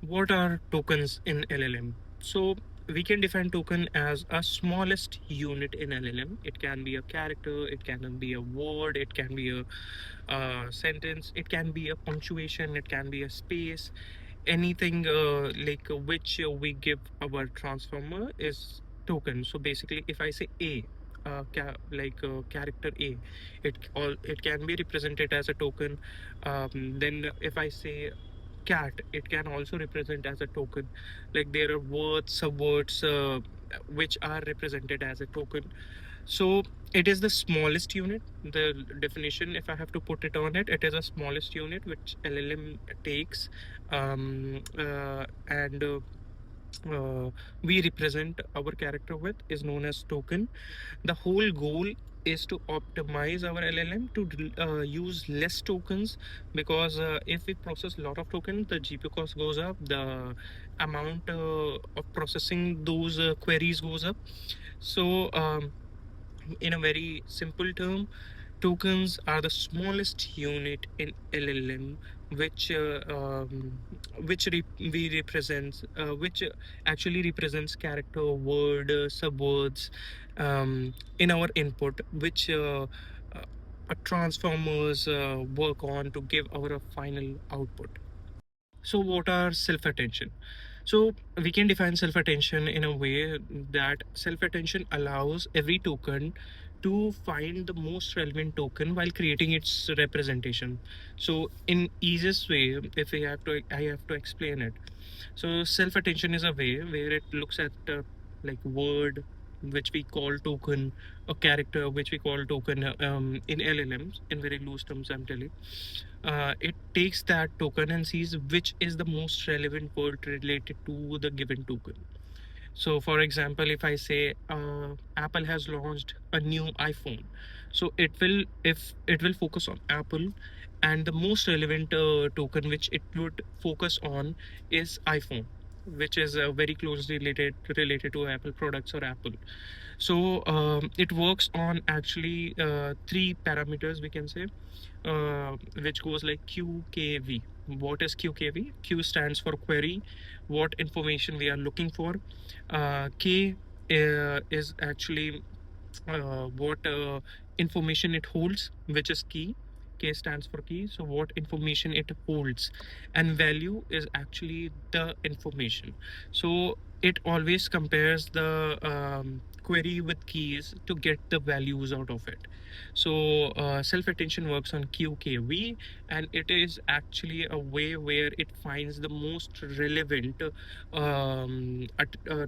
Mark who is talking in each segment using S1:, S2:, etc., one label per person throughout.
S1: what are tokens in LLM? So we can define token as a smallest unit in LLM. It can be a character, it can be a word, it can be a sentence, it can be a punctuation, it can be a space. Anything which we give our transformer is token. So basically, if I say a, character a, it can be represented as a token. Then if I say cat, it can also represent as a token. Like there are words, subwords, which are represented as a token. So it is the smallest unit. The definition, if I have to put it on it, it is a smallest unit which LLM takes, and we represent our character with, is known as token. The whole goal is to optimize our LLM to use less tokens, because if we process a lot of tokens, the GPU cost goes up, the amount of processing those queries goes up. So in a very simple term, tokens are the smallest unit in LLM, which we represents which actually represents character, word, subwords, in our input, which transformers work on to give our final output. So, what are self attention? So, we can define self attention in a way that self attention allows every token to find the most relevant token while creating its representation. So, in easiest way, if I have to explain it. So, self attention is a way where it looks at like word, which we call token, a character, which we call token in LLMs, in very loose terms, I'm telling. It takes that token and sees which is the most relevant word related to the given token. So, for example, if I say Apple has launched a new iPhone, so it will focus on Apple, and the most relevant token which it would focus on is iPhone, which is very closely related to Apple products or Apple. So it works on actually three parameters, we can say, which goes like QKV. What is QKV? Q stands for query, what information we are looking for. K is actually what information it holds, which is key. K stands for key, so what information it holds, and value is actually the information. So it always compares the query with keys to get the values out of it. So self attention works on QKV, and it is actually a way where it finds the most relevant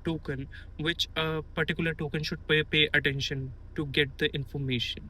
S1: token, which a particular token should pay attention to get the information.